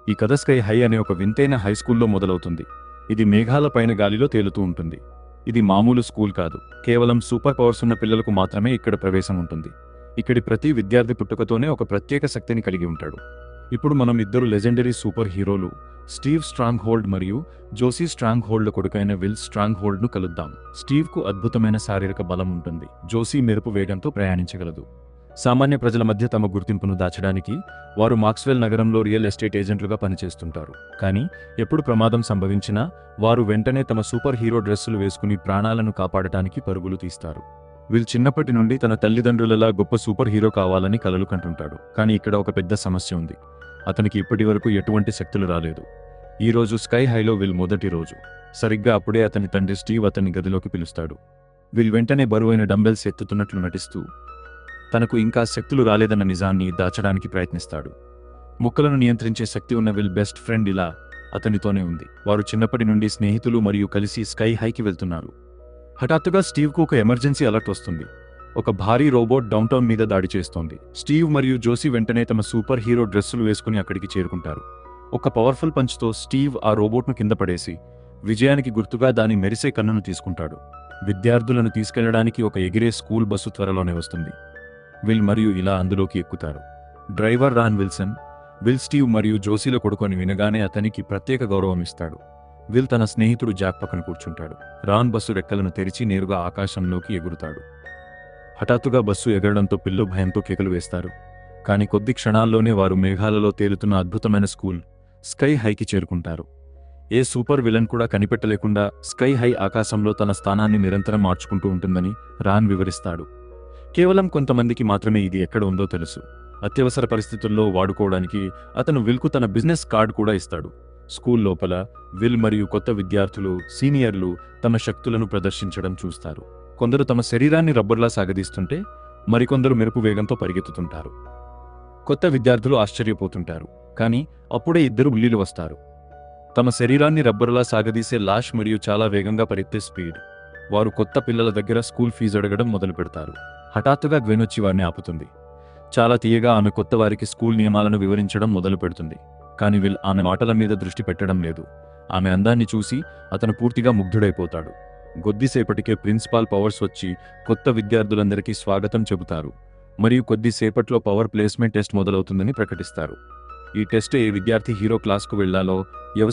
ఈ కథ sky high అనే ఒక వింతైన హై స్కూల్లో మొదలవుతుంది. ఇది మేఘాల పైన గాలిలో తేలుతూ ఉంటుంది. ఇది మామూలు స్కూల్ కాదు, కేవలం సూపర్ పవర్స్ ఉన్న పిల్లలకు మాత్రమే ఇక్కడ ప్రవేశం ఉంటుంది. ఇక్కడి ప్రతి విద్యార్థి పుట్టుకతోనే ఒక ప్రత్యేక శక్తిని కలిగి ఉంటాడు. ఇప్పుడు మనం ఇద్దరు లెజెండరీ సూపర్ హీరోలు స్టీవ్ స్ట్రాంగ్ హోల్డ్ మరియు జోసీ స్ట్రాంగ్ హోల్డ్ కొడుకైన విల్ స్ట్రాంగ్ హోల్డ్ను కలుద్దాం. స్టీవ్కు అద్భుతమైన శారీరక బలం ఉంటుంది. జోసీ మెరుపు వేగంతో ప్రయాణించగలదు. సామాన్య ప్రజల మధ్య తమ గుర్తింపును దాచడానికి వారు మాక్స్వెల్ నగరంలో రియల్ ఎస్టేట్ ఏజెంట్లుగా పనిచేస్తుంటారు. కానీ ఎప్పుడు ప్రమాదం సంభవించినా వారు వెంటనే తమ సూపర్ హీరో డ్రెస్సులు వేసుకుని ప్రాణాలను కాపాడటానికి పరుగులు తీస్తారు. విల్ చిన్నప్పటి నుండి తన తల్లిదండ్రులలా గొప్ప సూపర్ హీరో కావాలని కలలు కంటుంటాడు. కానీ ఇక్కడ ఒక పెద్ద సమస్య ఉంది. అతనికి ఇప్పటివరకు ఎటువంటి శక్తులు రాలేదు. ఈ రోజు స్కై హైలో విల్ మొదటి రోజు. సరిగ్గా అప్పుడే అతని తండ్రి స్టీవ్ అతన్ని గదిలోకి పిలుస్తాడు. విల్ వెంటనే బరువైన డంబెల్స్ ఎత్తుతున్నట్లు నటిస్తూ తనకు ఇంకా శక్తులు రాలేదన్న నిజాన్ని దాచడానికి ప్రయత్నిస్తాడు. ముక్కలను నియంత్రించే శక్తి ఉన్న విల్ బెస్ట్ ఫ్రెండ్ ఇలా అతనితోనే ఉంది. వారు చిన్నప్పటి నుండి స్నేహితులు మరియు కలిసి స్కై హైకి వెళ్తున్నారు. హఠాత్తుగా స్టీవ్కు ఒక ఎమర్జెన్సీ అలర్ట్ వస్తుంది. ఒక భారీ రోబోట్ డౌన్టౌన్ మీద దాడి చేస్తోంది. స్టీవ్ మరియు జోసీ వెంటనే తమ సూపర్ హీరో డ్రెస్సులు వేసుకుని అక్కడికి చేరుకుంటారు. ఒక పవర్ఫుల్ పంచ్తో స్టీవ్ ఆ రోబోట్ను కింద పడేసి విజయానికి గుర్తుగా దాని మెరిసే కన్నును తీసుకుంటాడు. విద్యార్థులను తీసుకెళ్లడానికి ఒక ఎగిరే స్కూల్ బస్సు త్వరలోనే వస్తుంది. విల్ మరియు ఇలా అందులోకి ఎక్కుతారు. Driver Ron Wilson Will Steve మరియు జోసీల కొడుకొని వినగానే అతనికి ప్రత్యేక గౌరవం ఇస్తాడు. విల్ తన స్నేహితుడు జాక్ పక్కన కూర్చుంటాడు. రాన్ బస్సు రెక్కలను తెరిచి నేరుగా ఆకాశంలోకి ఎగురుతాడు. హఠాత్తుగా బస్సు ఎగరడంతో పిల్లలు భయంతో కేకలు వేస్తారు. కానీ కొద్ది క్షణాల్లోనే వారు మేఘాలలో తేలుతున్న అద్భుతమైన స్కూల్ స్కై హైకి చేరుకుంటారు. ఏ సూపర్ విలన్ కూడా కనిపెట్టలేకుండా స్కై హై ఆకాశంలో తన స్థానాన్ని నిరంతరం మార్చుకుంటూ ఉంటుందని రాన్ వివరిస్తాడు. కేవలం కొంతమందికి మాత్రమే ఇది ఎక్కడ ఉందో తెలుసు. అత్యవసర పరిస్థితుల్లో వాడుకోవడానికి అతను విల్కు తన బిజినెస్ కార్డు కూడా ఇస్తాడు. స్కూల్ లోపల విల్ మరియు కొత్త విద్యార్థులు సీనియర్లు తమ శక్తులను ప్రదర్శించడం చూస్తారు. కొందరు తమ శరీరాన్ని రబ్బర్లా సాగదీస్తుంటే మరికొందరు మెరుపు వేగంతో పరిగెత్తుతుంటారు. కొత్త విద్యార్థులు ఆశ్చర్యపోతుంటారు. కానీ అప్పుడే ఇద్దరు బుల్లీలు వస్తారు. తమ శరీరాన్ని రబ్బర్లా సాగదీసే లాష్ మరియు చాలా వేగంగా పరిగెత్తే స్పీడ్. వారు కొత్త పిల్లల దగ్గర స్కూల్ ఫీజు అడగడం మొదలు పెడతారు. హఠాత్తుగా గ్వెన్ వచ్చి వారిని ఆపుతుంది. చాలా తీయగా ఆమె కొత్త వారికి స్కూల్ నియమాలను వివరించడం మొదలు పెడుతుంది. కానీ విల్ ఆమె మాటల మీద దృష్టి పెట్టడం లేదు. ఆమె అందాన్ని చూసి అతను పూర్తిగా ముగ్ధుడైపోతాడు. కొద్దిసేపటికే ప్రిన్సిపాల్ పవర్స్ వచ్చి కొత్త విద్యార్థులందరికీ స్వాగతం చెబుతారు మరియు కొద్దిసేపట్లో పవర్ ప్లేస్మెంట్ టెస్ట్ మొదలవుతుందని ప్రకటిస్తారు. ఈ టెస్ట్ ఏ విద్యార్థి హీరో క్లాస్కు వెళ్లాలో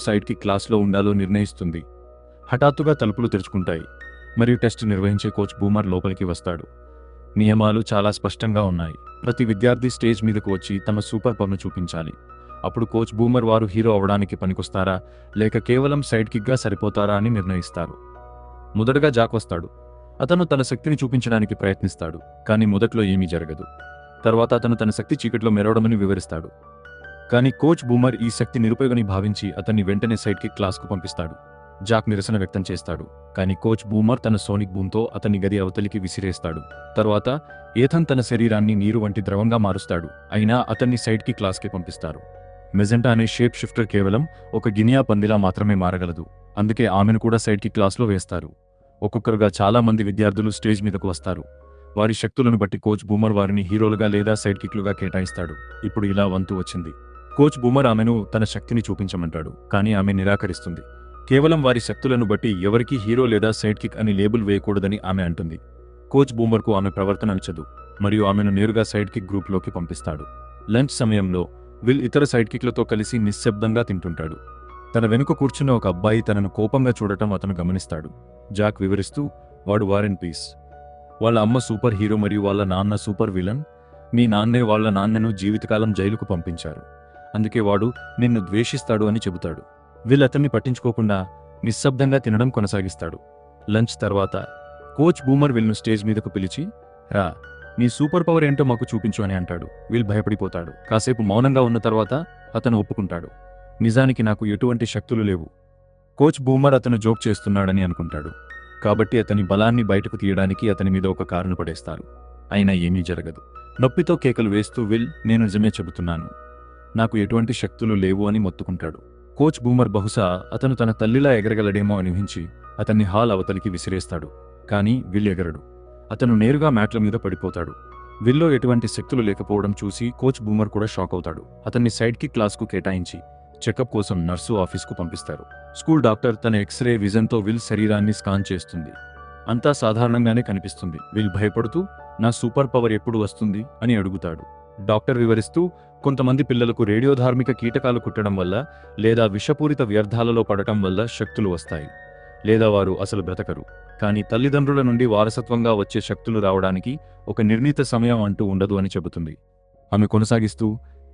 సైడ్కి క్లాస్లో ఉండాలో నిర్ణయిస్తుంది. హఠాత్తుగా తలుపులు తెరుచుకుంటాయి మరియు టెస్ట్ నిర్వహించే కోచ్ బూమర్ లోపలికి వస్తాడు. నియమాలు చాలా స్పష్టంగా ఉన్నాయి. ప్రతి విద్యార్థి స్టేజ్ మీదకు వచ్చి తమ సూపర్ పవర్ను చూపించాలి. అప్పుడు కోచ్ బూమర్ వారు హీరో అవడానికి పనికొస్తారా లేక కేవలం సైడ్ కిక్గా సరిపోతారా అని నిర్ణయిస్తారు. మొదటగా జాక్ వస్తాడు. అతను తన శక్తిని చూపించడానికి ప్రయత్నిస్తాడు. కానీ మొదట్లో ఏమీ జరగదు. తర్వాత అతను తన శక్తి చీకట్లో మెరవడమని వివరిస్తాడు. కానీ కోచ్ బూమర్ ఈ శక్తి నిరుపయోగని భావించి అతన్ని వెంటనే సైడ్ కిక్ క్లాస్కు పంపిస్తాడు. జాక్ నిరసన వ్యక్తం చేస్తాడు. కానీ కోచ్ బూమర్ తన సోనిక్ బూమ్తో అతన్ని గది అవతలికి విసిరేస్తాడు. తర్వాత ఏథన్ తన శరీరాన్ని నీరు వంటి ద్రవంగా మారుస్తాడు. అయినా అతన్ని సైడ్ కి క్లాస్కి పంపిస్తారు. మెజెంటా అనే షేప్ షిఫ్టర్ కేవలం ఒక గినియా పందిలా మాత్రమే మారగలదు. అందుకే ఆమెను కూడా సైడ్ కి క్లాస్లో వేస్తారు. ఒక్కొక్కరుగా చాలా మంది విద్యార్థులు స్టేజ్ మీదకు వస్తారు. వారి శక్తులను బట్టి కోచ్ బూమర్ వారిని హీరోలుగా లేదా సైడ్ కిక్లుగా కేటాయిస్తాడు. ఇప్పుడు ఇలా వంతు వచ్చింది. కోచ్ బూమర్ ఆమెను తన శక్తిని చూపించమంటాడు. కానీ ఆమె నిరాకరిస్తుంది. కేవలం వారి శక్తులను బట్టి ఎవరికీ హీరో లేదా సైడ్ కిక్ అని లేబుల్ వేయకూడదని ఆమె అంటుంది. కోచ్ బూమర్కు ఆమె ప్రవర్తన నచ్చదు మరియు ఆమెను నేరుగా సైడ్ కిక్ గ్రూప్లోకి పంపిస్తాడు. లంచ్ సమయంలో విల్ ఇతర సైడ్ కిక్లతో కలిసి నిశ్శబ్దంగా తింటుంటాడు. తన వెనుక కూర్చున్న ఒక అబ్బాయి తనను కోపంగా చూడటం అతను గమనిస్తాడు. జాక్ వివరిస్తూ, వాడు వారెన్ పీస్. వాళ్ళ అమ్మ సూపర్ హీరో మరియు వాళ్ళ నాన్న సూపర్ విలన్. మీ నాన్నే వాళ్ళ నాన్నను జీవితకాలం జైలుకు పంపించారు. అందుకే వాడు నిన్ను ద్వేషిస్తాడు అని చెబుతాడు. విల్ అతన్ని పట్టించుకోకుండా నిశ్శబ్దంగా తినడం కొనసాగిస్తాడు. లంచ్ తర్వాత కోచ్ బూమర్ విల్ను స్టేజ్ మీదకు పిలిచి, రా, నీ సూపర్ పవర్ ఏంటో మాకు చూపించు అని అంటాడు. విల్ భయపడిపోతాడు. కాసేపు మౌనంగా ఉన్న తర్వాత అతను ఒప్పుకుంటాడు. నిజానికి నాకు ఎటువంటి శక్తులు లేవు. కోచ్ బూమర్ అతను జోక్ చేస్తున్నాడని అనుకుంటాడు. కాబట్టి అతని బలాన్ని బయటకు తీయడానికి అతని మీద ఒక కారును పడేస్తారు. అయినా ఏమీ జరగదు. నొప్పితో కేకలు వేస్తూ విల్, నేను నిజమే చెబుతున్నాను, నాకు ఎటువంటి శక్తులు లేవు అని మొత్తుకుంటాడు. కోచ్ బూమర్ బహుశా అతను తన తల్లిలా ఎగరగలడేమో అని ఊహించి అతన్ని హాల్ అవతలికి విసిరేస్తాడు. కానీ విల్ ఎగరడు. అతను నేరుగా మ్యాట్ల మీద పడిపోతాడు. విల్లో ఎటువంటి శక్తులు లేకపోవడం చూసి కోచ్ బూమర్ కూడా షాక్ అవుతాడు. అతన్ని సైడ్ కిక్ క్లాస్కు కేటాయించి చెకప్ కోసం నర్సు ఆఫీస్కు పంపిస్తారు. స్కూల్ డాక్టర్ తన ఎక్స్రే విజన్తో విల్ శరీరాన్ని స్కాన్ చేస్తుంది. అంతా సాధారణంగానే కనిపిస్తుంది. విల్ భయపడుతూ నా సూపర్ పవర్ ఎప్పుడు వస్తుంది అని అడుగుతాడు. డాక్టర్ వివరిస్తూ కొంతమంది పిల్లలకు రేడియోధార్మిక కీటకాలు కుట్టడం వల్ల లేదా విషపూరిత వ్యర్థాలలో పడటం వల్ల శక్తులు వస్తాయి, లేదా వారు అసలు బ్రతకరు. కానీ తల్లిదండ్రుల నుండి వారసత్వంగా వచ్చే శక్తులు రావడానికి ఒక నిర్ణీత సమయం అంటూ ఉండదు అని చెబుతుంది. ఆమె కొనసాగిస్తూ,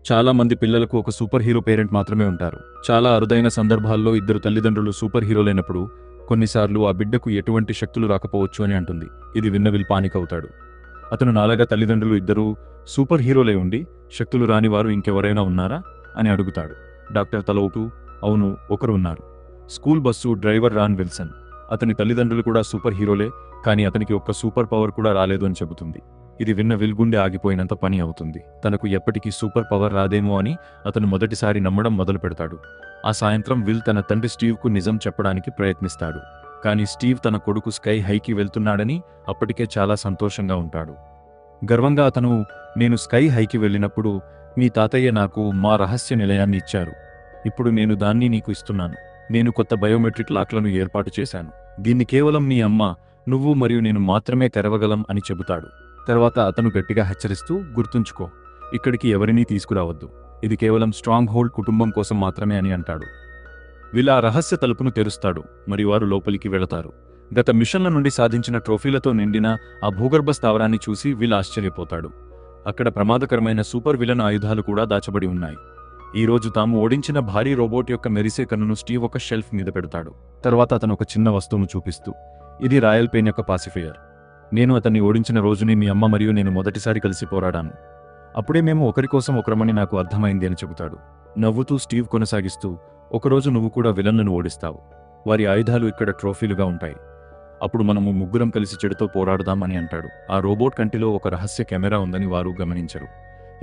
చాలా మంది పిల్లలకు ఒక సూపర్ హీరో పేరెంట్ మాత్రమే ఉంటారు. చాలా అరుదైన సందర్భాల్లో ఇద్దరు తల్లిదండ్రులు సూపర్ హీరోలైనప్పుడు కొన్నిసార్లు ఆ బిడ్డకు ఎటువంటి శక్తులు రాకపోవచ్చు అని అంటుంది. ఇది విన్న విల్ పానిక్ అవుతాడు. అతను నాలాగా తల్లిదండ్రులు ఇద్దరూ సూపర్ హీరోలే ఉండి శక్తులు రాని వారు ఇంకెవరైనా ఉన్నారా అని అడుగుతాడు. డాక్టర్ తల ఊపుతూ, అవును, ఒకరు ఉన్నారు. School bus driver Ron Wilson. అతని తల్లిదండ్రులు కూడా సూపర్ హీరోలే, కానీ అతనికి ఒక్క సూపర్ పవర్ కూడా రాలేదు అని చెబుతుంది. ఇది విన్న విల్ గుండె ఆగిపోయినంత పని అవుతుంది. తనకు ఎప్పటికీ సూపర్ పవర్ రాదేమో అని అతను మొదటిసారి నమ్మడం మొదలు పెడతాడు. ఆ సాయంత్రం విల్ తన తండ్రి స్టీవ్కు నిజం చెప్పడానికి ప్రయత్నిస్తాడు. కానీ స్టీవ్ తన కొడుకు స్కై హైకి వెళ్తున్నాడని అప్పటికే చాలా సంతోషంగా ఉంటాడు. గర్వంగా అతను, నేను స్కై హైకి వెళ్ళినప్పుడు మీ తాతయ్య నాకు మా రహస్య నిలయాన్ని ఇచ్చారు. ఇప్పుడు నేను దాన్ని నీకు ఇస్తున్నాను. నేను కొత్త బయోమెట్రిక్ లాక్లను ఏర్పాటు చేశాను. దీన్ని కేవలం మీ అమ్మ, నువ్వు మరియు నేను మాత్రమే తెరవగలం అని చెబుతాడు. తర్వాత అతను గట్టిగా హెచ్చరిస్తూ, గుర్తుంచుకో, ఇక్కడికి ఎవరినీ తీసుకురావద్దు. ఇది కేవలం స్ట్రాంగ్ హోల్డ్ కుటుంబం కోసం మాత్రమే అని అంటాడు. విల్ ఆ రహస్య తలుపును తెరుస్తాడు మరియు వారు లోపలికి వెళతారు. గత మిషన్ల నుండి సాధించిన ట్రోఫీలతో నిండిన ఆ భూగర్భ స్థావరాన్ని చూసి విల్ ఆశ్చర్యపోతాడు. అక్కడ ప్రమాదకరమైన సూపర్ విలన్ ఆయుధాలు కూడా దాచబడి ఉన్నాయి. ఈ రోజు తాము ఓడించిన భారీ రోబోట్ యొక్క మెరిసే కన్నును స్టీవ్ ఒక షెల్ఫ్ మీద పెడతాడు. తర్వాత అతను ఒక చిన్న వస్తువును చూపిస్తూ, ఇది రాయల్ పెయిన్ యొక్క పాసిఫైయర్. నేను అతన్ని ఓడించిన రోజుని మీ అమ్మ మరియు నేను మొదటిసారి కలిసి పోరాడాను. అప్పుడే మేము ఒకరి కోసం ఒకరమని నాకు అర్థమైంది అని చెబుతాడు. నవ్వుతూ స్టీవ్ కొనసాగిస్తూ, ఒకరోజు నువ్వు కూడా విలన్లను ఓడిస్తావు. వారి ఆయుధాలు ఇక్కడ ట్రోఫీలుగా ఉంటాయి. అప్పుడు మనము ముగ్గురం కలిసి చెడుతో పోరాడదాం అని అంటాడు. ఆ రోబోట్ కంటిలో ఒక రహస్య కెమెరా ఉందని వారు గమనించరు.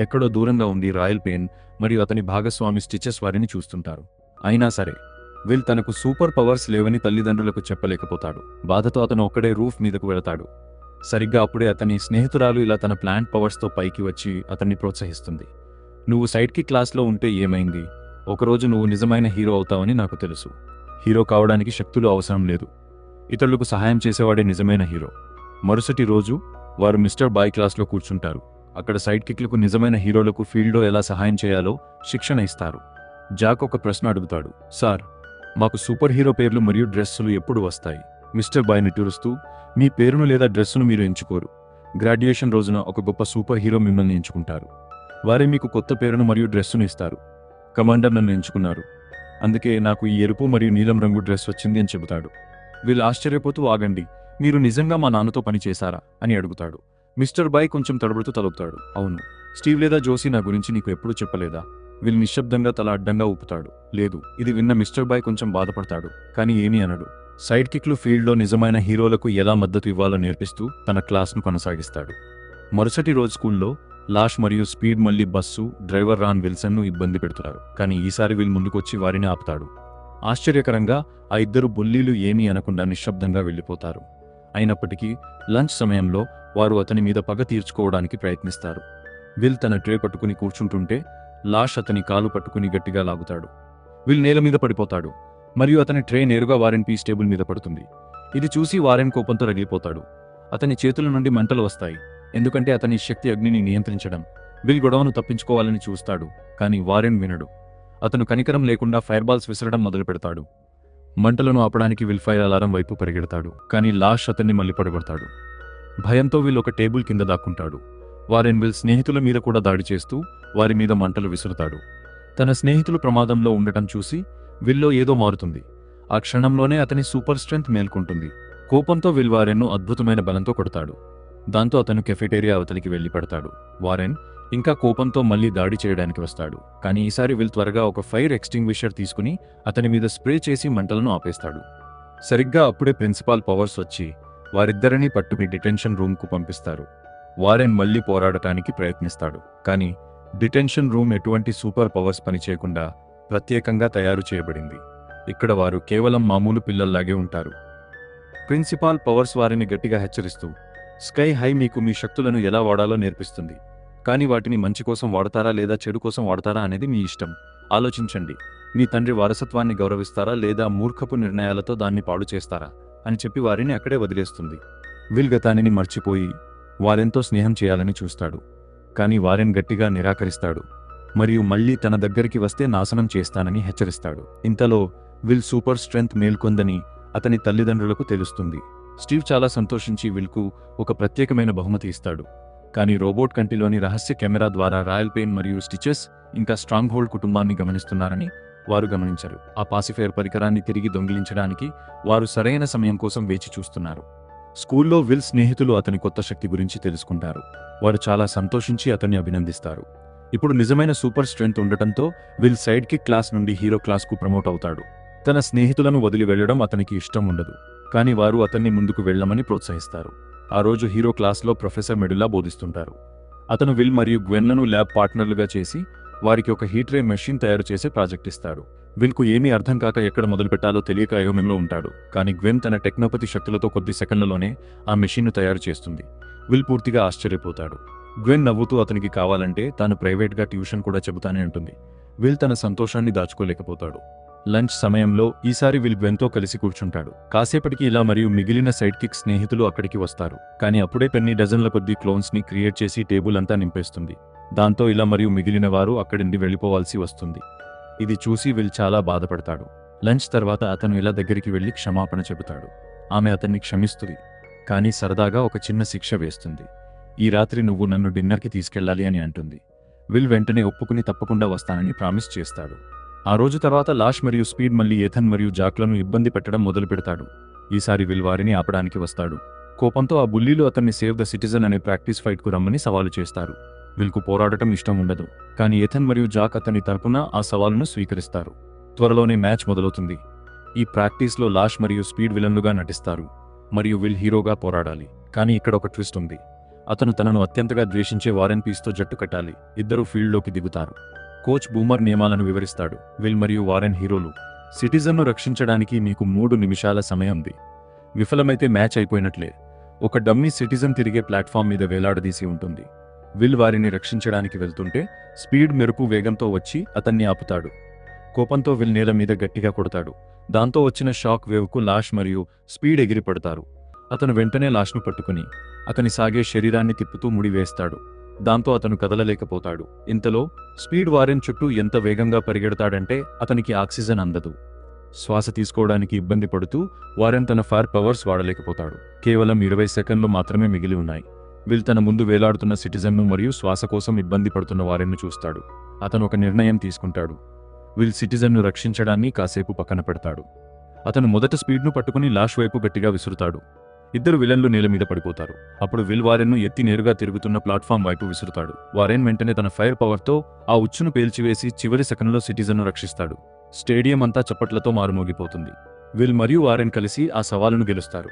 ఎక్కడో దూరంగా ఉంది రాయల్ పెయిన్ మరియు అతని భాగస్వామి స్టిచెస్ వారిని చూస్తుంటారు. అయినా సరే విల్ తనకు సూపర్ పవర్స్ లేవని తల్లిదండ్రులకు చెప్పలేకపోతాడు. బాధతో అతను ఒక్కడే రూఫ్ మీదకు వెళతాడు. సరిగ్గా అప్పుడే అతని స్నేహితురాలు ఇలా తన ప్లాంట్ పవర్స్తో పైకి వచ్చి అతన్ని ప్రోత్సహిస్తుంది. నువ్వు సైడ్కి క్లాస్లో ఉంటే ఏమైంది? ఒకరోజు నువ్వు నిజమైన హీరో అవుతావని నాకు తెలుసు. హీరో కావడానికి శక్తులు అవసరం లేదు. ఇతరులకు సహాయం చేసేవాడే నిజమైన హీరో. మరుసటి రోజు వారు మిస్టర్ బాయ్ క్లాస్లో కూర్చుంటారు. అక్కడ సైడ్ కిక్లకు నిజమైన హీరోలకు ఫీల్డ్లో ఎలా సహాయం చేయాలో శిక్షణ ఇస్తారు. జాక్ ఒక ప్రశ్న అడుగుతాడు. సార్, మాకు సూపర్ హీరో పేర్లు మరియు డ్రెస్సులు ఎప్పుడు వస్తాయి? మిస్టర్ బాయ్ నిట్టూరుస్తూ, మీ పేరును లేదా డ్రెస్సును మీరు ఎంచుకోరు. గ్రాడ్యుయేషన్ రోజున ఒక గొప్ప సూపర్ హీరో మిమ్మల్ని ఎంచుకుంటారు. వారే మీకు కొత్త పేరును మరియు డ్రెస్సును ఇస్తారు. కమాండర్ నన్ను ఎంచుకున్నారు, అందుకే నాకు ఈ ఎరుపు మరియు నీలం రంగు డ్రెస్ వచ్చింది అని చెబుతాడు. వీళ్ళు ఆశ్చర్యపోతూ, ఆగండి, మీరు నిజంగా మా నాన్నతో పని చేశారా అని అడుగుతాడు. మిస్టర్ బాయ్ కొంచెం తడబడుతూ తలుపుతాడు. అవును. స్టీవ్ లేదా జోసీ నా గురించి నీకు ఎప్పుడూ చెప్పలేదా? వీళ్ళు నిశ్శబ్దంగా తల అడ్డంగా ఊపుతాడు. లేదు. ఇది విన్న మిస్టర్ బాయ్ కొంచెం బాధపడతాడు, కానీ ఏమీ అనడు. సైడ్ కిక్లు ఫీల్డ్లో నిజమైన హీరోలకు ఎలా మద్దతు ఇవ్వాలో నేర్పిస్తూ తన క్లాస్ను కొనసాగిస్తాడు. మరుసటి రోజు స్కూల్లో లాష్ మరియు స్పీడ్ మళ్లీ బస్సు డ్రైవర్ రాన్ విల్సన్ను ఇబ్బంది పెడుతున్నారు. కానీ ఈసారి వీల్ ముందుకొచ్చి వారిని ఆపుతాడు. ఆశ్చర్యకరంగా ఆ ఇద్దరు బుల్లీలు ఏమీ అనకుండా నిశ్శబ్దంగా వెళ్ళిపోతారు. అయినప్పటికీ లంచ్ సమయంలో వారు అతని మీద పగ తీర్చుకోవడానికి ప్రయత్నిస్తారు. విల్ తన ట్రే పట్టుకుని కూర్చుంటుంటే లాష్ అతని కాలు పట్టుకుని గట్టిగా లాగుతాడు. విల్ నేల మీద పడిపోతాడు మరియు అతని ట్రే నేరుగా వారెన్ పీస్ టేబుల్ మీద పడుతుంది. ఇది చూసి వారెన్ కోపంతో రగిలిపోతాడు. అతని చేతుల నుండి మంటలు వస్తాయి, ఎందుకంటే అతని శక్తి అగ్నిని నియంత్రించడం. విల్ గొడవను తప్పించుకోవాలని చూస్తాడు, కానీ వారెన్ వినడు. అతను కనికరం లేకుండా ఫైర్బాల్స్ విసరడం మొదలు పెడతాడు. మంటలను ఆపడానికి విల్ ఫైర్ అలారం వైపు పరిగెడతాడు, కానీ లాష్ అతన్ని మళ్ళీ పడగొడతాడు. భయంతో విల్ ఒక టేబుల్ కింద దాక్కుంటాడు. వారెన్ విల్ స్నేహితుల మీద కూడా దాడి చేస్తూ వారి మీద మంటలు విసురుతాడు. తన స్నేహితులు ప్రమాదంలో ఉండటం చూసి విల్లో ఏదో మారుతుంది. ఆ క్షణంలోనే అతని సూపర్ స్ట్రెంగ్త్ మేల్కొంటుంది. కోపంతో విల్ వారెన్ను అద్భుతమైన బలంతో కొడతాడు. దాంతో అతను కెఫెటేరియా అవతలికి వెళ్లి పడతాడు. వారెన్ ఇంకా కోపంతో మళ్లీ దాడి చేయడానికి వస్తాడు, కానీ ఈసారి విల్ త్వరగా ఒక ఫైర్ ఎక్స్టింగ్విషర్ తీసుకుని అతని మీద స్ప్రే చేసి మంటలను ఆపేస్తాడు. సరిగ్గా అప్పుడే ప్రిన్సిపాల్ పవర్స్ వచ్చి వారిద్దరినీ పట్టుకుని డిటెన్షన్ రూమ్కు పంపిస్తారు. వారెన్ మళ్లీ పోరాడటానికి ప్రయత్నిస్తాడు, కానీ డిటెన్షన్ రూమ్ ఎటువంటి సూపర్ పవర్స్ పనిచేయకుండా ప్రత్యేకంగా తయారు చేయబడింది. ఇక్కడ వారు కేవలం మామూలు పిల్లల్లాగే ఉంటారు. ప్రిన్సిపాల్ పవర్స్ వారిని గట్టిగా హెచ్చరిస్తూ, స్కై హై మీకు మీ శక్తులను ఎలా వాడాలో నేర్పిస్తుంది, కానీ వాటిని మంచి కోసం వాడతారా లేదా చెడు కోసం వాడతారా అనేది మీ ఇష్టం ఆలోచించండి, మీ తండ్రి వారసత్వాన్ని గౌరవిస్తారా లేదా మూర్ఖపు నిర్ణయాలతో దాన్ని పాడు చేస్తారా అని చెప్పి వారిని అక్కడే వదిలేస్తుంది. విల్ గతాన్ని మర్చిపోయి వారెంతో స్నేహం చేయాలని చూస్తాడు. కానీ వారెన్ గట్టిగా నిరాకరిస్తాడు మరియు మళ్లీ తన దగ్గరికి వస్తే నాశనం చేస్తానని హెచ్చరిస్తాడు. ఇంతలో విల్ సూపర్ స్ట్రెంగ్త్ మేల్కొందని అతని తల్లిదండ్రులకు తెలుస్తుంది. స్టీవ్ చాలా సంతోషించి విల్కు ఒక ప్రత్యేకమైన బహుమతి ఇస్తాడు. కానీ రోబోట్ కంటిలోని రహస్య కెమెరా ద్వారా రాయల్ పెయిన్ మరియు స్టిచెస్ ఇంకా స్ట్రాంగ్ హోల్డ్ కుటుంబాన్ని గమనిస్తున్నారని వారు గమనించరు. ఆ పాసిఫైర్ పరికరాన్ని తిరిగి దొంగిలించడానికి వారు సరైన సమయం కోసం వేచి చూస్తున్నారు. స్కూల్లో విల్ స్నేహితులు అతని కొత్త శక్తి గురించి తెలుసుకుంటారు. వారు చాలా సంతోషించి అతన్ని అభినందిస్తారు. ఇప్పుడు నిజమైన సూపర్ స్ట్రెంగ్త్ ఉండటంతో విల్ సైడ్ కిక్ క్లాస్ నుండి హీరో క్లాస్కు ప్రమోట్ అవుతాడు. తన స్నేహితులను వదిలి వెళ్లడం అతనికి ఇష్టం ఉండదు, కానీ వారు అతన్ని ముందుకు వెళ్లమని ప్రోత్సహిస్తారు. ఆ రోజు హీరో క్లాస్లో ప్రొఫెసర్ మెడులా బోధిస్తుంటారు. అతను విల్ మరియు గ్వెన్లను ల్యాబ్ పార్ట్నర్లుగా చేసి వారికి ఒక హీట్ రే మెషిన్ తయారు చేసే ప్రాజెక్ట్ ఇస్తాడు. విల్కు ఏమీ అర్థం కాక ఎక్కడ మొదలుపెట్టాలో తెలియక అయోమయంలో ఉంటాడు. కానీ గ్వెన్ తన టెక్నోపతి శక్తులతో కొద్ది సెకండ్లలోనే ఆ మెషిన్ను తయారు చేస్తుంది. విల్ పూర్తిగా ఆశ్చర్యపోతాడు. గ్వెన్ నవ్వుతూ అతనికి కావాలంటే తాను ప్రైవేట్గా ట్యూషన్ కూడా చెబుతానే ఉంటుంది. విల్ తన సంతోషాన్ని దాచుకోలేకపోతాడు. లంచ్ సమయంలో ఈసారి విల్ గ్వెన్తో కలిసి కూర్చుంటాడు. కాసేపటికి ఇలా మరియు మిగిలిన సైడ్ కిక్ స్నేహితులు అక్కడికి వస్తారు. కానీ అప్పుడే పెన్నీ డజన్ల కొద్దీ క్లోన్స్ని క్రియేట్ చేసి టేబుల్ అంతా నింపేస్తుంది. దాంతో ఇలా మరియు మిగిలిన వారు అక్కడి నుండి వెళ్ళిపోవాల్సి వస్తుంది. ఇది చూసి విల్ చాలా బాధపడతాడు. లంచ్ తర్వాత అతను ఇలా దగ్గరికి వెళ్లి క్షమాపణ చెబుతాడు. ఆమె అతన్ని క్షమిస్తుంది, కానీ సరదాగా ఒక చిన్న శిక్ష వేస్తుంది. ఈ రాత్రి నువ్వు నన్ను డిన్నర్కి తీసుకెళ్లాలి అని అంటుంది. విల్ వెంటనే ఒప్పుకుని తప్పకుండా వస్తానని ప్రామిస్ చేస్తాడు. ఆ రోజు తర్వాత లాష్ మరియు స్పీడ్ మళ్ళీ ఏథన్ మరియు జాక్లను ఇబ్బంది పెట్టడం మొదలు పెడతాడు. ఈసారి విల్ వారిని ఆపడానికి వస్తాడు. కోపంతో ఆ బుల్లీలు అతన్ని సేవ్ ద సిటిజన్ అనే ప్రాక్టీస్ ఫైట్కు రమ్మని సవాలు చేస్తారు. విల్కు పోరాడటం ఇష్టం ఉండదు, కానీ ఏథన్ మరియు జాక్ అతని తరపున ఆ సవాలును స్వీకరిస్తారు. త్వరలోనే మ్యాచ్ మొదలవుతుంది. ఈ ప్రాక్టీస్లో లాష్ మరియు స్పీడ్ విలన్లుగా నటిస్తారు మరియు విల్ హీరోగా పోరాడాలి. కానీ ఇక్కడ ఒక ట్విస్ట్ ఉంది. అతను తనను అత్యంతగా ద్వేషించే వారెన్ పీస్తో జట్టు కట్టాలి. ఇద్దరూ ఫీల్డ్లోకి దిగుతారు. కోచ్ బూమర్ నియమాలను వివరిస్తాడు. విల్ మరియు వారెన్ హీరోలు. సిటిజన్ను రక్షించడానికి మీకు 3 నిమిషాల సమయం ఉంది. విఫలమైతే మ్యాచ్ అయిపోయినట్లే. ఒక డమ్మీ సిటిజన్ తిరిగే ప్లాట్ఫామ్ మీద వేలాడదీసి ఉంటుంది. విల్ వారిని రక్షించడానికి వెళ్తుంటే స్పీడ్ మెరుపు వేగంతో వచ్చి అతన్ని ఆపుతాడు. కోపంతో విల్ నేల మీద గట్టిగా కొడతాడు. దాంతో వచ్చిన షాక్ వేవ్కు లాష్ మరియు స్పీడ్ ఎగిరిపడతారు. అతను వెంటనే లాష్ను పట్టుకుని అతని సాగే శరీరాన్ని తిప్పుతూ ముడివేస్తాడు. దాంతో అతను కదలలేకపోతాడు. ఇంతలో స్పీడ్ వారెన్ చుట్టూ ఎంత వేగంగా పరిగెడతాడంటే అతనికి ఆక్సిజన్ అందదు. శ్వాస తీసుకోవడానికి ఇబ్బంది పడుతూ వారెన్ తన ఫైర్ పవర్స్ వాడలేకపోతాడు. కేవలం 20 సెకండ్లు మాత్రమే మిగిలి ఉన్నాయి. విల్ తన ముందు వేలాడుతున్న సిటిజన్ను మరియు శ్వాస కోసం ఇబ్బంది పడుతున్న వారెన్ను చూస్తాడు. అతను ఒక నిర్ణయం తీసుకుంటాడు. విల్ సిటిజన్ను రక్షించడాన్ని కాసేపు పక్కన పెడతాడు. అతను మొదట స్పీడ్ను పట్టుకుని లాష్ వైపు గట్టిగా విసురుతాడు. ఇద్దరు విలన్లు నేల మీద పడిపోతారు. అప్పుడు విల్ వారెన్ను ఎత్తి నేరుగా తిరుగుతున్న ప్లాట్ఫామ్ వైపు విసురుతాడు. వారెన్ వెంటనే తన ఫైర్ పవర్తో ఆ ఉచ్చును పేల్చివేసి చివరి సెకండ్లో సిటిజన్ను రక్షిస్తాడు. స్టేడియం అంతా చప్పట్లతో మారుమోగిపోతుంది. విల్ మరియు వారెన్ కలిసి ఆ సవాలును గెలుస్తారు.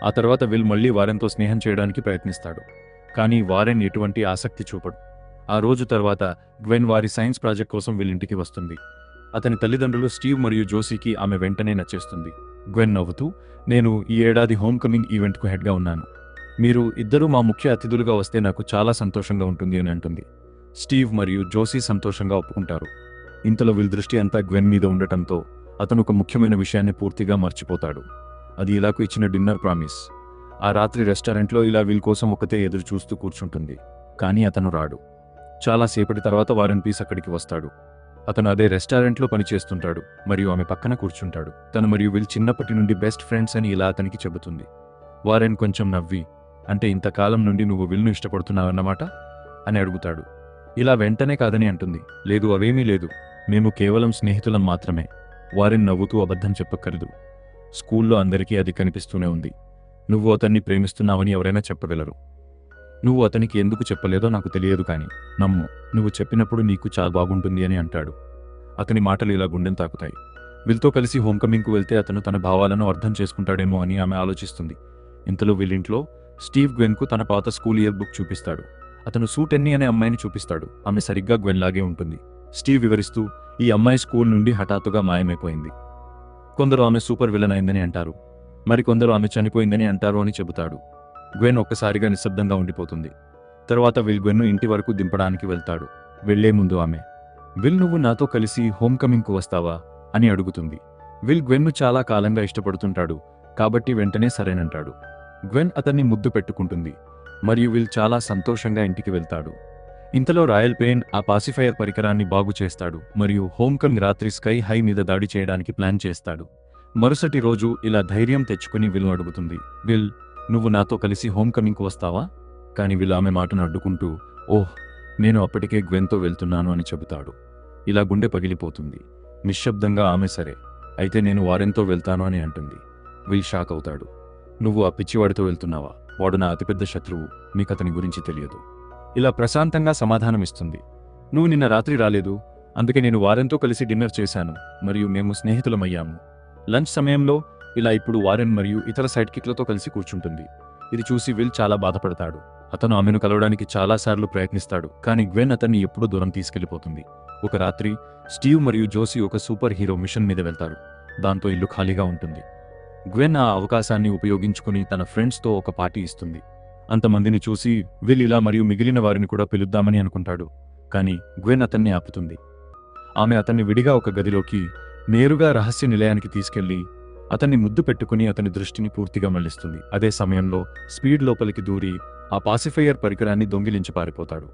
ఆ తర్వాత విల్ మళ్లీ వారెన్తో స్నేహం చేయడానికి ప్రయత్నిస్తాడు, కానీ వారెన్ ఎటువంటి ఆసక్తి చూపడు. ఆ రోజు తర్వాత గ్వెన్ వారి సైన్స్ ప్రాజెక్ట్ కోసం విల్ ఇంటికి వస్తుంది. అతని తల్లిదండ్రులు స్టీవ్ మరియు జోసీకి ఆమె వెంటనే నచ్చేస్తుంది. గ్వెన్ నవ్వుతూ, నేను ఈ ఏడాది హోమ్ కమింగ్ ఈవెంట్కు హెడ్గా ఉన్నాను. మీరు ఇద్దరూ మా ముఖ్య అతిథులుగా వస్తే నాకు చాలా సంతోషంగా ఉంటుంది అని అంటుంది. స్టీవ్ మరియు జోసీ సంతోషంగా ఒప్పుకుంటారు. ఇంతలో విల్ దృష్టి అంతా గ్వెన్ మీద ఉండటంతో అతను ఒక ముఖ్యమైన విషయాన్ని పూర్తిగా మర్చిపోతాడు. అది ఇలాకు ఇచ్చిన డిన్నర్ ప్రామిస్. ఆ రాత్రి రెస్టారెంట్లో ఇలా విల్ కోసం ఒకతే ఎదురు చూస్తూ కూర్చుంటుంది, కానీ అతను రాడు. చాలా సేపటి తర్వాత వారెన్ పీస్ అక్కడికి వస్తాడు. అతను అదే రెస్టారెంట్లో పనిచేస్తుంటాడు మరియు ఆమె పక్కన కూర్చుంటాడు. తను మరియు విల్ చిన్నప్పటి నుండి బెస్ట్ ఫ్రెండ్స్ అని ఇలా అతనికి చెబుతుంది. వారెన్ కొంచెం నవ్వి, అంటే ఇంతకాలం నుండి నువ్వు విల్ను ఇష్టపడుతున్నావన్నమాట అని అడుగుతాడు. ఇలా వెంటనే కాదని అంటుంది. లేదు, అవేమీ లేదు, మేము కేవలం స్నేహితులం మాత్రమే. వారెన్ నవ్వుతూ, అబద్ధం చెప్పక్కర్లేదు. స్కూల్లో అందరికీ అది కనిపిస్తూనే ఉంది. నువ్వు అతన్ని ప్రేమిస్తున్నావని ఎవరైనా చెప్పగలరు. నువ్వు అతనికి ఎందుకు చెప్పలేదో నాకు తెలియదు, కానీ నమ్ము, నువ్వు చెప్పినప్పుడు నీకు చాలా బాగుంటుంది అని అంటాడు. అతని మాటలు ఇలా గుండెను తాకుతాయి. విల్తో కలిసి హోమ్ కమింగ్కు వెళ్తే అతను తన భావాలను అర్థం చేసుకుంటాడేమో అని ఆమె ఆలోచిస్తుంది. ఇంతలో విల్ ఇంట్లో స్టీవ్ గ్వెన్కు తన పాత స్కూల్ ఇయర్ బుక్ చూపిస్తాడు. అతను సూట్ ఎన్ని అనే అమ్మాయిని చూపిస్తాడు. ఆమె సరిగ్గా గ్వెన్ లాగే ఉంటుంది. స్టీవ్ వివరిస్తూ, ఈ అమ్మాయి స్కూల్ నుండి హఠాత్తుగా మాయమైపోయింది. కొందరు ఆమె సూపర్ విలన్ అయిందని అంటారు, మరికొందరు ఆమె చనిపోయిందని అంటారు అని చెబుతాడు. గ్వెన్ ఒక్కసారిగా నిశ్శబ్దంగా ఉండిపోతుంది. తర్వాత విల్ గ్వెన్ను ఇంటి వరకు దింపడానికి వెళ్తాడు. వెళ్లే ముందు ఆమె, విల్ నువ్వు నాతో కలిసి హోమ్ కమింగ్కు వస్తావా అని అడుగుతుంది. విల్ గ్వెన్ను చాలా కాలంగా ఇష్టపడుతుంటాడు కాబట్టి వెంటనే సరేనంటాడు. గ్వెన్ అతన్ని ముద్దు పెట్టుకుంటుంది మరియు విల్ చాలా సంతోషంగా ఇంటికి వెళ్తాడు. ఇంతలో రాయల్ పెయిన్ ఆ పాసిఫైయర్ పరికరాన్ని బాగు చేస్తాడు మరియు హోమ్ కమింగ్ రాత్రి స్కై హై మీద దాడి చేయడానికి ప్లాన్ చేస్తాడు. మరుసటి రోజు ఇలా ధైర్యం తెచ్చుకుని విల్ అడుగుతుంది, విల్ నువ్వు నాతో కలిసి హోమ్ కమింగ్కు వస్తావా? కానీ విల్ ఆమె మాటను అడ్డుకుంటూ, ఓహ్ నేను అప్పటికే గ్వెన్తో వెళ్తున్నాను అని చెబుతాడు. ఇలా గుండె పగిలిపోతుంది. నిశ్శబ్దంగా ఆమె సరే అయితే నేను వారెన్తో వెళ్తాను అని అంటుంది. విల్ షాక్ అవుతాడు. నువ్వు ఆ పిచ్చివాడితో వెళ్తున్నావా? వాడు నా అతిపెద్ద శత్రువు, మీకతని గురించి తెలియదు. ఇలా ప్రశాంతంగా సమాధానమిస్తుంది. నువ్వు నిన్న రాత్రి రాలేదు, అందుకే నేను వారెన్తో కలిసి డిన్నర్ చేశాను మరియు మేము స్నేహితులమయ్యాము. లంచ్ సమయంలో ఇలా ఇప్పుడు వారెన్ మరియు ఇతర సైడ్ కిక్లతో కలిసి కూర్చుంటుంది. ఇది చూసి విల్ చాలా బాధపడతాడు. అతను ఆమెను కలవడానికి చాలాసార్లు ప్రయత్నిస్తాడు కానీ గ్వెన్ అతన్ని ఎప్పుడూ దూరం తీసుకెళ్లిపోతుంది. ఒక రాత్రి స్టీవ్ మరియు జోసీ ఒక సూపర్ హీరో మిషన్ మీద వెళ్తారు. దాంతో ఇల్లు ఖాళీగా ఉంటుంది. గ్వెన్ ఆ అవకాశాన్ని ఉపయోగించుకుని తన ఫ్రెండ్స్తో ఒక పార్టీ ఇస్తుంది. అంతమందిని చూసి విల్ ఇలా మరియు మిగిలిన వారిని కూడా పిలుద్దామని అనుకుంటాడు. కానీ గ్వెన్ అతన్ని ఆపుతుంది. ఆమె అతన్ని విడిగా ఒక గదిలోకి నేరుగా రహస్య నిలయానికి తీసుకెళ్లి అతన్ని ముద్దు పెట్టుకుని అతని దృష్టిని పూర్తిగా మళ్లిస్తుంది. అదే సమయంలో స్పీడ్ లోపలికి దూరి ఆ పాసిఫైయర్ పరికరాన్ని దొంగిలించి పారిపోతాడు.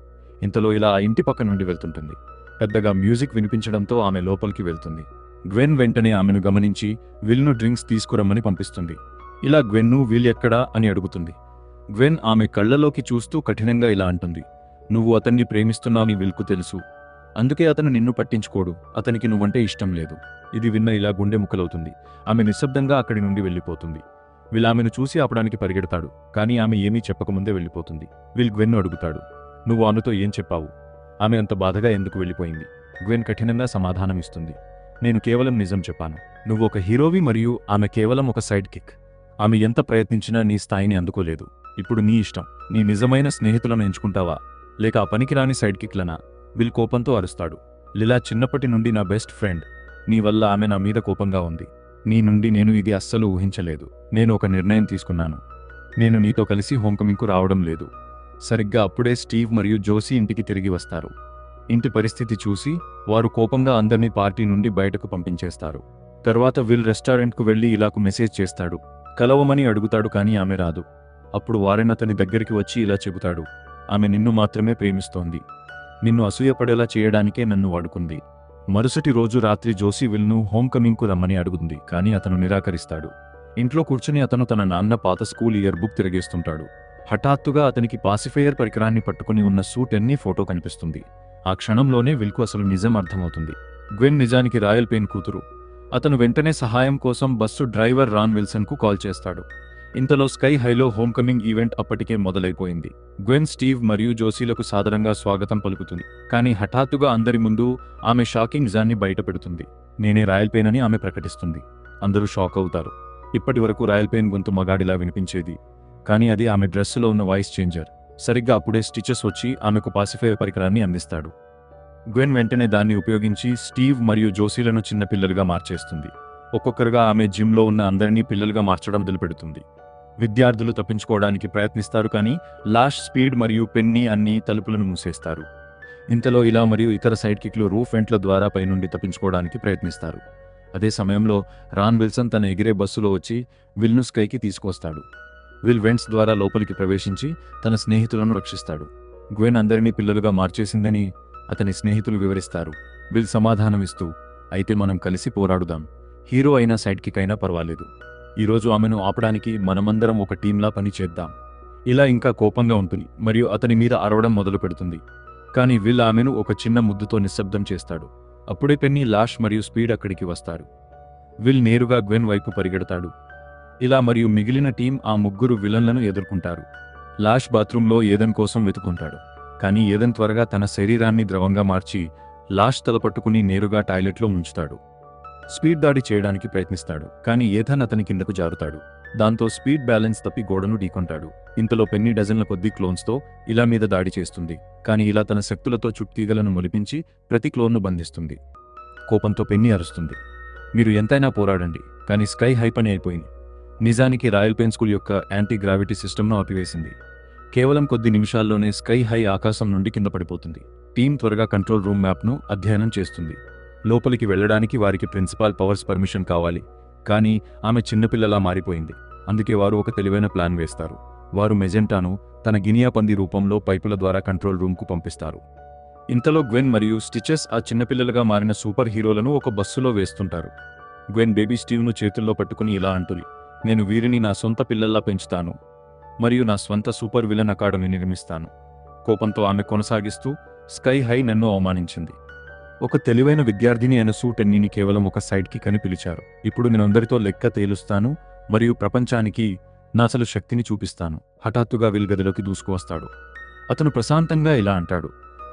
ఇంతలో ఇలా ఆ ఇంటి పక్క నుండి వెళ్తుంటుంది. పెద్దగా మ్యూజిక్ వినిపించడంతో ఆమె లోపలికి వెళ్తుంది. గ్వెన్ వెంటనే ఆమెను గమనించి విల్ను డ్రింక్స్ తీసుకురమ్మని పంపిస్తుంది. ఇలా గ్వెన్ను విల్ ఎక్కడా అని అడుగుతుంది. గ్వెన్ ఆమె కళ్లలోకి చూస్తూ కఠినంగా ఇలా అంటుంది, నువ్వు అతన్ని ప్రేమిస్తున్నావని విల్కు తెలుసు, అందుకే అతను నిన్ను పట్టించుకోడు, అతనికి నువ్వంటే ఇష్టం లేదు. ఇది విన్న ఇలా గుండె ముక్కలవుతుంది. ఆమె నిశ్శబ్దంగా అక్కడి నుండి వెళ్ళిపోతుంది. విల్ ఆమెను చూసి ఆపడానికి పరిగెడతాడు కానీ ఆమె ఏమీ చెప్పకముందే వెళ్ళిపోతుంది. విల్ గ్వెన్ను అడుగుతాడు, నువ్వు ఆమెతో ఏం చెప్పావు? ఆమె అంత బాధగా ఎందుకు వెళ్ళిపోయింది? గ్వెన్ కఠినంగా సమాధానమిస్తుంది, నేను కేవలం నిజం చెప్పాను. నువ్వు ఒక హీరోవి మరియు ఆమె కేవలం ఒక సైడ్ కిక్. ఆమె ఎంత ప్రయత్నించినా నీ స్థాయిని అందుకోలేదు. ఇప్పుడు నీ ఇష్టం. నీ నిజమైన స్నేహితులను ఎంచుకుంటావా లేక ఆ పనికిరాని సైడ్ కిక్లనా? విల్ కోపంతో అరుస్తాడు. లిలా చిన్నప్పటి నుండి నా బెస్ట్ ఫ్రెండ్. నీ వల్ల ఆమె నా మీద కోపంగా ఉంది. నీ నుండి నేను ఇది అస్సలు ఊహించలేదు. నేను ఒక నిర్ణయం తీసుకున్నాను. నేను నీతో కలిసి హోమ్ కమింగ్కు రావడం లేదు. సరిగ్గా అప్పుడే స్టీవ్ మరియు జోసీ ఇంటికి తిరిగి వస్తారు. ఇంటి పరిస్థితి చూసి వారు కోపంగా అందర్నీ పార్టీ నుండి బయటకు పంపించేస్తారు. తర్వాత విల్ రెస్టారెంట్కు వెళ్లి ఇలాకు మెసేజ్ చేస్తాడు. కలవమని అడుగుతాడు కానీ ఆమె రాదు. అప్పుడు వారెన్ అతని దగ్గరికి వచ్చి ఇలా చెబుతాడు, ఆమె నిన్ను మాత్రమే ప్రేమిస్తోంది. నిన్ను అసూయపడేలా చేయడానికే నన్ను వాడుకుంది. మరుసటి రోజు రాత్రి జోసీ విల్ను హోమ్ కమింగ్కు రమ్మని అడుగుతుంది కానీ అతను నిరాకరిస్తాడు. ఇంట్లో కూర్చుని అతను తన నాన్న పాత స్కూల్ ఇయర్ బుక్ తిరిగేస్తుంటాడు. హఠాత్తుగా అతనికి పాసిఫైయర్ పరికరాన్ని పట్టుకుని ఉన్న సూట్ ఎన్ని ఫోటో కనిపిస్తుంది. ఆ క్షణంలోనే విల్కు అసలు నిజం అర్థమవుతుంది. గ్వెన్ నిజానికి రాయల్ పెయిన్ కూతురు. అతను వెంటనే సహాయం కోసం బస్సు డ్రైవర్ రాన్ విల్సన్కు కాల్ చేస్తాడు. ఇంతలో స్కై హైలో హోమ్ కమింగ్ ఈవెంట్ అప్పటికే మొదలైపోయింది. గ్వెన్ స్టీవ్ మరియు జోసీలకు సాదరంగా స్వాగతం పలుకుతుంది కానీ హఠాత్తుగా అందరి ముందు ఆమె షాకింగ్ నిజాన్ని బయటపెడుతుంది. నేనే రాయల్ పెయిన్ అని ఆమె ప్రకటిస్తుంది. అందరూ షాక్ అవుతారు. ఇప్పటి వరకు రాయల్ పెయిన్ గొంతు మగాడిలా వినిపించేది కానీ అది ఆమె డ్రెస్సులో ఉన్న వాయిస్ చేంజర్. సరిగ్గా అప్పుడే స్టిచెస్ వచ్చి ఆమెకు పాసిఫైయర్ పరికరాన్ని అందిస్తాడు. గ్వెన్ వెంటనే దాన్ని ఉపయోగించి స్టీవ్ మరియు జోసీలను చిన్న పిల్లలుగా మార్చేస్తుంది. ఒక్కొక్కరుగా ఆమె జిమ్లో ఉన్న అందరినీ పిల్లలుగా మార్చడం మొదలుపెడుతుంది. విద్యార్థులు తప్పించుకోవడానికి ప్రయత్నిస్తారు కానీ లాష్, స్పీడ్ మరియు పెన్నీ అన్ని తలుపులను మూసేస్తారు. ఇంతలో ఇలా మరియు ఇతర సైడ్ కిక్లు రూఫ్ వెంట్ల ద్వారా పైనుండి తప్పించుకోవడానికి ప్రయత్నిస్తారు. అదే సమయంలో రాన్ విల్సన్ తన ఎగిరే బస్సులో వచ్చి విల్ను స్కైకి తీసుకొస్తాడు. విల్ వెంట్స్ ద్వారా లోపలికి ప్రవేశించి తన స్నేహితులను రక్షిస్తాడు. గ్వెన్ అందరినీ పిల్లలుగా మార్చేసిందని అతని స్నేహితులు వివరిస్తారు. విల్ సమాధానమిస్తూ, అయితే మనం కలిసి పోరాడుదాం. హీరో అయినా సైడ్ కిక్ అయినా పర్వాలేదు. ఈరోజు ఆమెను ఆపడానికి మనమందరం ఒక టీంలా పని చేద్దాం. ఇలా ఇంకా కోపంగా ఉంటుంది మరియు అతని మీద అరవడం మొదలు పెడుతుంది. కానీ విల్ ఆమెను ఒక చిన్న ముద్దుతో నిశ్శబ్దం చేస్తాడు. అప్పుడే పెన్నీ, లాష్ మరియు స్పీడ్ అక్కడికి వస్తారు. విల్ నేరుగా గ్వెన్ వైపు పరిగెడతాడు. ఇలా మరియు మిగిలిన టీం ఆ ముగ్గురు విలన్లను ఎదుర్కొంటారు. లాష్ బాత్రూంలో ఏదెన్ కోసం వెతుకుంటాడు కానీ ఏదెన్ త్వరగా తన శరీరాన్ని ద్రవంగా మార్చి లాష్ తలపట్టుకుని నేరుగా టాయిలెట్లో ముంచుతాడు. స్పీడ్ దాడి చేయడానికి ప్రయత్నిస్తాడు కానీ ఏథన్ అతని కిందకు జారుతాడు. దాంతో స్పీడ్ బ్యాలెన్స్ తప్పి గోడను ఢీకొంటాడు. ఇంతలో పెన్నీ డజన్ల కొద్ది క్లోన్స్తో ఇలా మీద దాడి చేస్తుంది కానీ ఇలా తన శక్తులతో చుట్టీగలను మొలిపించి ప్రతి క్లోన్ను బంధిస్తుంది. కోపంతో పెన్నీ అరుస్తుంది, మీరు ఎంతైనా పోరాడండి. కానీ స్కై హై పని అయిపోయింది. నిజానికి రాయల్ పెయిన్ స్కూల్ యొక్క యాంటీ గ్రావిటీ సిస్టమ్ను ఆపివేసింది. కేవలం కొద్ది నిమిషాల్లోనే స్కై హై ఆకాశం నుండి కింద పడిపోతుంది. టీం త్వరగా కంట్రోల్ రూమ్ మ్యాప్ను అధ్యయనం చేస్తుంది. లోపలికి వెళ్ళడానికి వారికి ప్రిన్సిపాల్ పవర్స్ పర్మిషన్ కావాలి, కానీ ఆమె చిన్నపిల్లలా మారిపోయింది. అందుకే వారు ఒక తెలివైన ప్లాన్ వేస్తారు. వారు మెజెంటాను తన గినియా పంది రూపంలో పైపుల ద్వారా కంట్రోల్ రూమ్కు పంపిస్తారు. ఇంతలో గ్వెన్ మరియు స్టిచెస్ ఆ చిన్నపిల్లలుగా మారిన సూపర్ హీరోలను ఒక బస్సులో వేస్తుంటారు. గ్వెన్ బేబీ స్టీవ్ను చేతుల్లో పట్టుకుని ఇలా అంటుంది, నేను వీరిని నా సొంత పిల్లల్లా పెంచుతాను మరియు నా స్వంత సూపర్ విలన్ అకాడమీని నిర్మిస్తాను. కోపంతో ఆమె కొనసాగిస్తూ, స్కై హై నన్ను అవమానించింది. ఒక తెలివైన విద్యార్థిని అయిన సూ టెన్నీని కేవలం ఒక సైడ్కి కని పిలిచారు. ఇప్పుడు నేనందరితో లెక్క తేలుస్తాను మరియు ప్రపంచానికి నా అసలు శక్తిని చూపిస్తాను. హఠాత్తుగా విల్ గదిలోకి దూసుకువస్తాడు. అతను ప్రశాంతంగా ఇలా అంటాడు,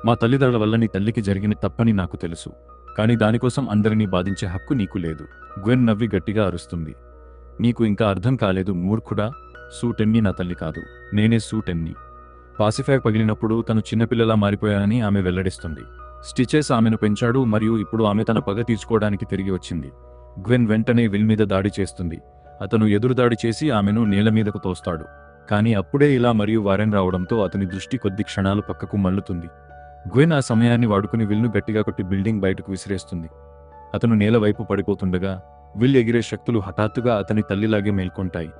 మా తల్లిదండ్రుల వల్ల నీ తల్లికి జరిగిన తప్పని నాకు తెలుసు, కానీ దానికోసం అందరినీ బాధించే హక్కు నీకు లేదు. గ్వెన్ నవ్వి గట్టిగా అరుస్తుంది, నీకు ఇంకా అర్థం కాలేదు మూర్ఖుడా, సూ టెన్నీ నా తల్లి కాదు, నేనే సూ టెన్నీ. పాసిఫై పగిలినప్పుడు తను చిన్నపిల్లలా మారిపోయానని ఆమె వెల్లడిస్తుంది. స్టిచెస్ ఆమెను పెంచాడు మరియు ఇప్పుడు ఆమె తన పగ తీర్చుకోవడానికి తిరిగి వచ్చింది. గ్వెన్ వెంటనే విల్ మీద దాడి చేస్తుంది. అతను ఎదురుదాడి చేసి ఆమెను నేల మీదకు తోస్తాడు. కానీ అప్పుడే ఇలా మరియు వారెన్ రావడంతో అతని దృష్టి కొద్ది క్షణాలు పక్కకు మల్లుతుంది. గ్వెన్ ఆ సమయాన్ని వాడుకుని విల్ను గట్టిగా కొట్టి బిల్డింగ్ బయటకు విసిరేస్తుంది. అతను నేల వైపు పడిపోతుండగా విల్ ఎగిరే శక్తులు హఠాత్తుగా అతని తల్లిలాగే మేల్కొంటాయి.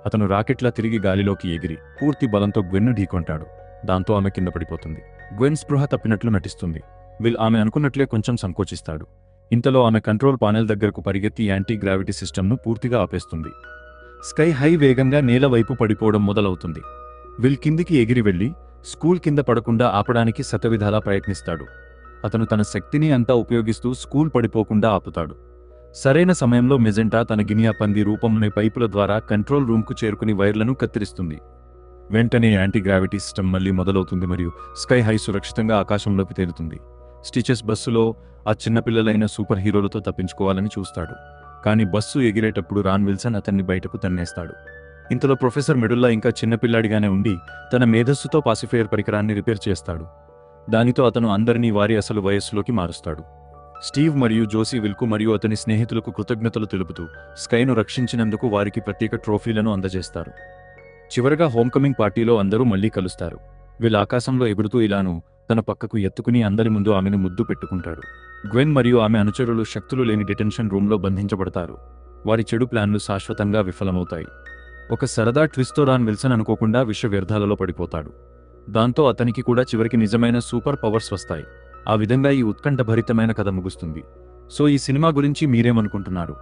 అతను రాకెట్లా తిరిగి గాలిలోకి ఎగిరి పూర్తి బలంతో గ్వెన్ను ఢీకొంటాడు. దాంతో ఆమె కింద పడిపోతుంది. గ్వెన్ స్పృహ తప్పినట్లు నటిస్తుంది. విల్ ఆమె అనుకున్నట్లే కొంచెం సంకోచిస్తాడు. ఇంతలో ఆమె కంట్రోల్ పానెల్ దగ్గరకు పరిగెత్తి యాంటీ గ్రావిటీ సిస్టమ్ను పూర్తిగా ఆపేస్తుంది. స్కై హై వేగంగా నేల వైపు పడిపోవడం మొదలవుతుంది. విల్ కిందికి ఎగిరి వెళ్లి స్కూల్ కింద పడకుండా ఆపడానికి శతవిధాలా ప్రయత్నిస్తాడు. అతను తన శక్తిని అంతా ఉపయోగిస్తూ స్కూల్ పడిపోకుండా ఆపుతాడు. సరైన సమయంలో మెజెంటా తన గినియా పంది రూపంలోని పైపుల ద్వారా కంట్రోల్ రూమ్కు చేరుకుని వైర్లను కత్తిరిస్తుంది. వెంటనే యాంటీ గ్రావిటీ సిస్టమ్ మళ్లీ మొదలవుతుంది మరియు స్కై హై సురక్షితంగా ఆకాశంలోకి తేలుతుంది. స్టిచెస్ బస్సులో ఆ చిన్నపిల్లలైన సూపర్ హీరోలతో తప్పించుకోవాలని చూస్తాడు. కానీ బస్సు ఎగిరేటప్పుడు రాన్ విల్సన్ అతన్ని బయటకు తన్నేస్తాడు. ఇంతలో ప్రొఫెసర్ మెడుల్లా ఇంకా చిన్నపిల్లాడిగానే ఉండి తన మేధస్సుతో పాసిఫైయర్ పరికరాన్ని రిపేర్ చేస్తాడు. దానితో అతను అందరినీ వారి అసలు వయస్సులోకి మారుస్తాడు. స్టీవ్ మరియు జోసీ విల్కు మరియు అతని స్నేహితులకు కృతజ్ఞతలు తెలుపుతూ స్కైను రక్షించినందుకు వారికి ప్రత్యేక ట్రోఫీలను అందజేస్తారు. చివరగా హోమ్కమింగ్ పార్టీలో అందరూ మళ్లీ కలుస్తారు. విల్ ఆకాశంలో ఎగురుతూ ఇలాను తన పక్కకు ఎత్తుకుని అందరి ముందు ఆమెను ముద్దు పెట్టుకుంటాడు. గ్వెన్ మరియు ఆమె అనుచరులు శక్తులు లేని డిటెన్షన్ రూమ్లో బంధించబడతారు. వారి చెడు ప్లాన్లు శాశ్వతంగా విఫలమవుతాయి. ఒక సరదా ట్విస్ట్తో రాన్ విల్సన్ అనుకోకుండా విష వ్యర్థాలలో పడిపోతాడు. దాంతో అతనికి కూడా చివరికి నిజమైన సూపర్ పవర్స్ వస్తాయి. ఆ విధంగా ఈ ఉత్కంఠభరితమైన కథ ముగుస్తుంది. సో ఈ సినిమా గురించి మీరేమనుకుంటున్నారు?